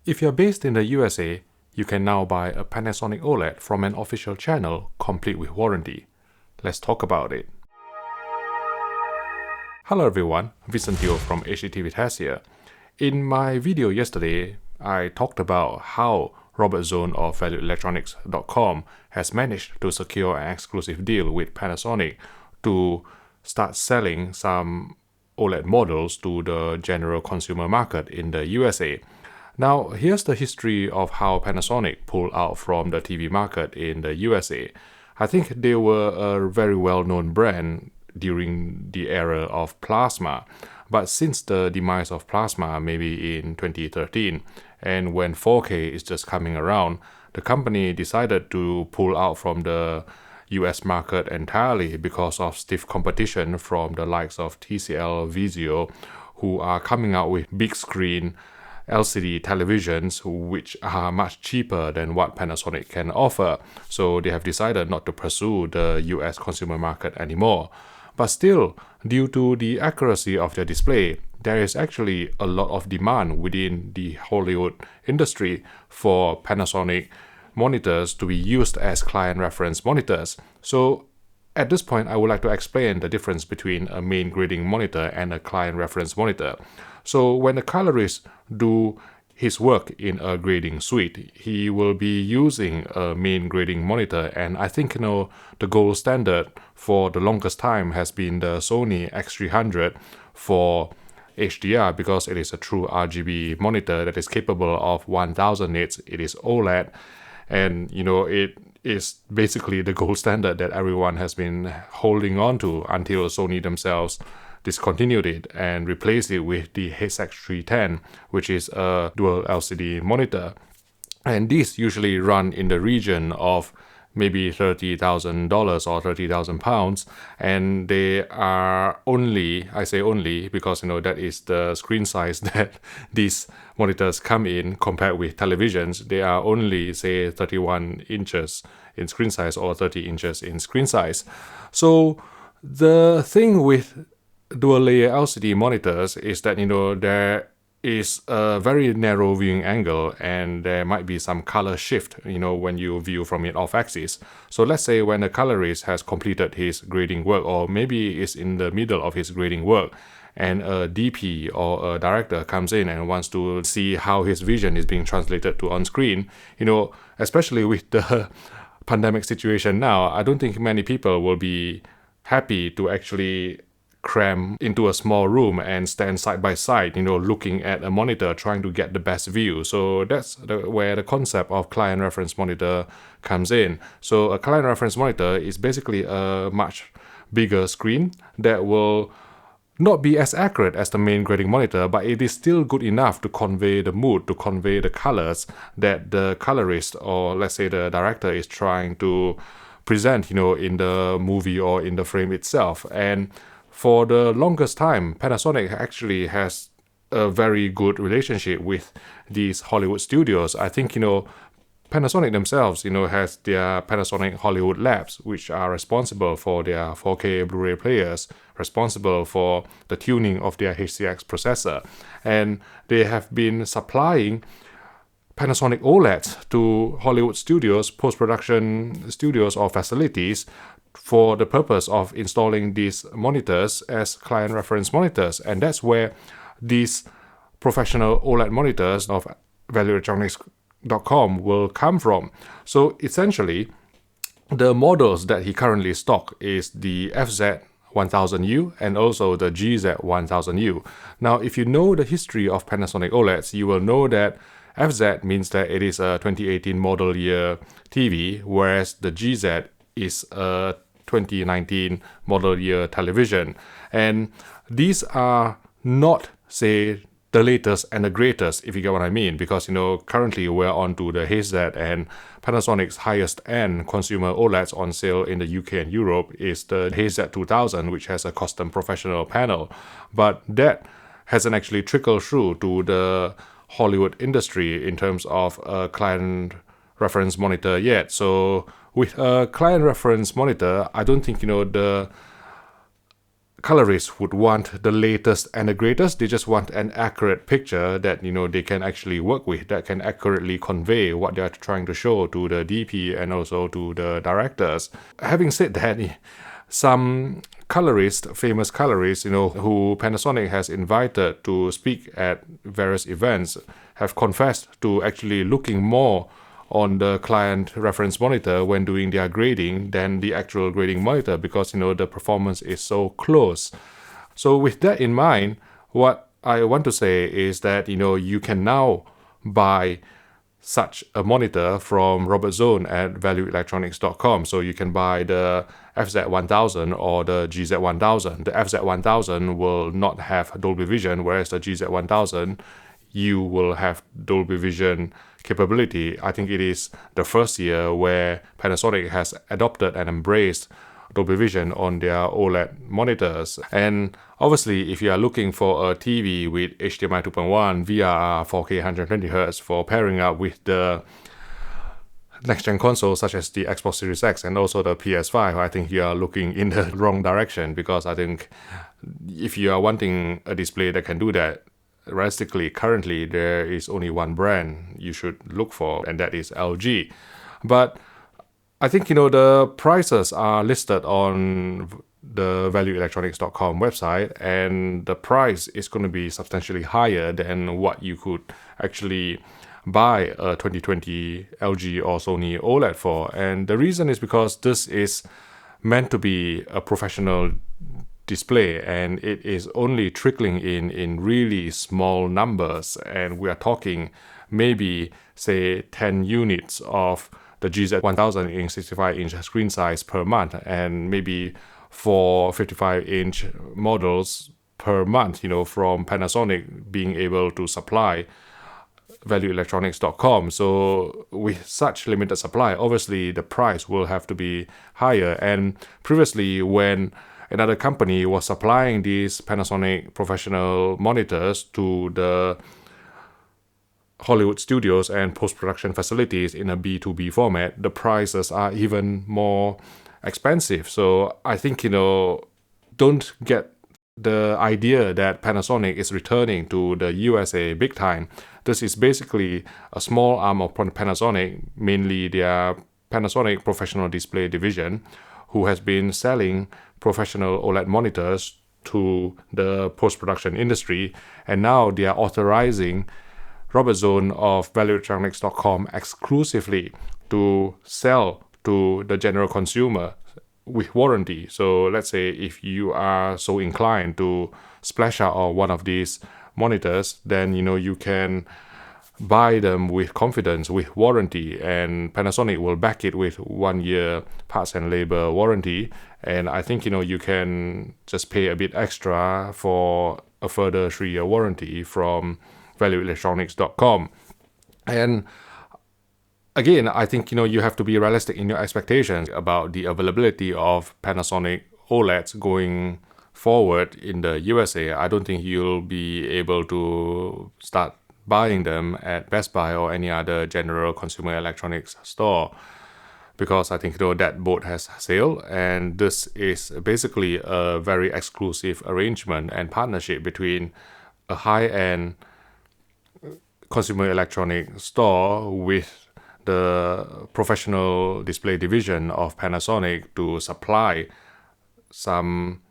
If you're based in the USA, you can now buy a Panasonic OLED from an official channel complete with warranty. Let's talk about it. Hello everyone, Vincent Teo from HDTV Test here. In my video yesterday, I talked about how Robert Zone of ValueElectronics.com has managed to secure an exclusive deal with Panasonic to start selling some OLED models to the general consumer market in the USA. Now, here's the history of how Panasonic pulled out from the TV market in the USA. I think they were a very well-known brand during the era of plasma, but since the demise of plasma maybe in 2013, and when 4K is just coming around, the company decided to pull out from the US market entirely because of stiff competition from the likes of TCL, Vizio, who are coming out with big screen LCD televisions which are much cheaper than what Panasonic can offer. So they have decided not to pursue the US consumer market anymore. But still, due to the accuracy of their display, there is actually a lot of demand within the Hollywood industry for Panasonic monitors to be used as client reference monitors. So at this point, I would like to explain the difference between a main grading monitor and a client reference monitor. So when the colorist do his work in a grading suite, he will be using a main grading monitor, and I think the gold standard for the longest time has been the Sony X300 for HDR, because it is a true RGB monitor that is capable of 1000 nits. It is OLED, and it is basically the gold standard that everyone has been holding on to until Sony themselves discontinued it and replaced it with the HX310, which is a dual LCD monitor. And these usually run in the region of maybe $30,000 or £30,000, and they are only, I say only because that is the screen size that these monitors come in compared with televisions. They are only, say, 31 inches in screen size or 30 inches in screen size. So the thing with dual layer LCD monitors is that there is a very narrow viewing angle, and there might be some color shift when you view from it off axis. So let's say when the colorist has completed his grading work, or maybe is in the middle of his grading work, and a DP or a director comes in and wants to see how his vision is being translated to on screen, especially with the pandemic situation now, I don't think many people will be happy to actually cram into a small room and stand side by side, looking at a monitor trying to get the best view. So that's where the concept of client reference monitor comes in. So a client reference monitor is basically a much bigger screen that will not be as accurate as the main grading monitor, but it is still good enough to convey the mood, to convey the colors that the colorist, or let's say the director, is trying to present, in the movie or in the frame itself. And for the longest time, Panasonic actually has a very good relationship with these Hollywood studios. I think, Panasonic themselves, has their Panasonic Hollywood Labs, which are responsible for their 4K Blu-ray players, responsible for the tuning of their HCX processor. And they have been supplying Panasonic OLEDs to Hollywood studios, post-production studios or facilities for the purpose of installing these monitors as client reference monitors. And that's where these professional OLED monitors of ValueElectronics.com will come from. So essentially, the models that he currently stock is the FZ1000U and also the GZ1000U. Now, if you know the history of Panasonic OLEDs, you will know that FZ means that it is a 2018 model year TV, whereas the GZ is a 2019 model year television. And these are not, say, the latest and the greatest, if you get what I mean, because currently we're on to the HZ, and Panasonic's highest end consumer OLEDs on sale in the UK and Europe is the HZ 2000, which has a custom professional panel. But that hasn't actually trickled through to the Hollywood industry in terms of a client reference monitor yet. So with a client reference monitor, I don't think the colorists would want the latest and the greatest. They just want an accurate picture that they can actually work with, that can accurately convey what they are trying to show to the DP and also to the directors. Having said that, some colorists, famous colorists, who Panasonic has invited to speak at various events, have confessed to actually looking more on the client reference monitor when doing their grading than the actual grading monitor, because the performance is so close. So with that in mind, what I want to say is that you can now buy such a monitor from Robert Zone at valueelectronics.com. So you can buy the FZ1000 or the GZ1000. The FZ1000 will not have Dolby Vision, whereas the GZ1000 you will have Dolby Vision capability. I think it is the first year where Panasonic has adopted and embraced Dolby Vision on their OLED monitors. And obviously, if you are looking for a TV with HDMI 2.1, VRR, 4K 120Hz for pairing up with the next-gen consoles such as the Xbox Series X and also the PS5, I think you are looking in the wrong direction, because I think if you are wanting a display that can do that, realistically, currently there is only one brand you should look for, and that is LG. But I think the prices are listed on the valueelectronics.com website, and the price is going to be substantially higher than what you could actually buy a 2020 LG or Sony OLED for. And the reason is because this is meant to be a professional display, and it is only trickling in really small numbers, and we are talking maybe say 10 units of the GZ1000 in 65-inch screen size per month, and maybe 4 55-inch models per month, from Panasonic being able to supply valueelectronics.com. So with such limited supply, obviously the price will have to be higher. And previously, when another company was supplying these Panasonic professional monitors to the Hollywood studios and post-production facilities in a B2B format, the prices are even more expensive. So I think, don't get the idea that Panasonic is returning to the USA big time. This is basically a small arm of Panasonic, mainly their Panasonic Professional Display division, who has been selling professional OLED monitors to the post-production industry, and now they are authorizing Robert Zone of valueelectronics.com exclusively to sell to the general consumer with warranty. So let's say if you are so inclined to splash out on one of these monitors, then you can buy them with confidence, with warranty, and Panasonic will back it with 1 year parts and labor warranty. And I think you can just pay a bit extra for a further 3-year warranty from valueelectronics.com. And again, I think you have to be realistic in your expectations about the availability of Panasonic OLEDs going forward in the USA. I don't think you'll be able to start buying them at Best Buy or any other general consumer electronics store, because I think that boat has sailed, and this is basically a very exclusive arrangement and partnership between a high-end consumer electronic store with the professional display division of Panasonic to supply some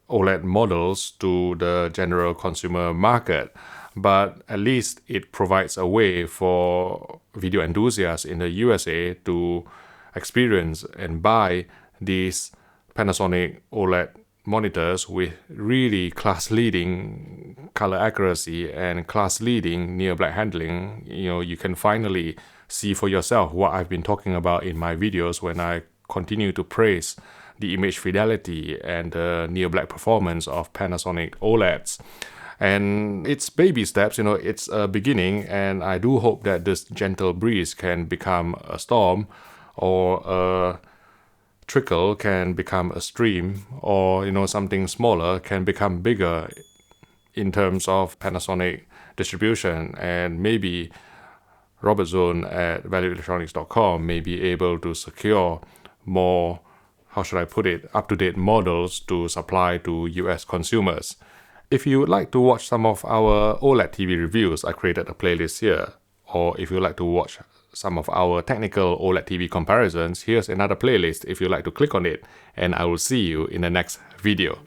OLED models to the general consumer market. But at least it provides a way for video enthusiasts in the USA to experience and buy these Panasonic OLED monitors with really class-leading color accuracy and class-leading near black handling. You can finally see for yourself what I've been talking about in my videos when I continue to praise the image fidelity and the near black performance of Panasonic OLEDs. And it's baby steps, it's a beginning, and I do hope that this gentle breeze can become a storm, or a trickle can become a stream, or something smaller can become bigger in terms of Panasonic distribution. And maybe Robert Zone at valueelectronics.com may be able to secure more how should I put it, up-to-date models to supply to US consumers. If you would like to watch some of our OLED TV reviews, I created a playlist here. Or if you would like to watch some of our technical OLED TV comparisons, here's another playlist if you'd like to click on it, and I will see you in the next video.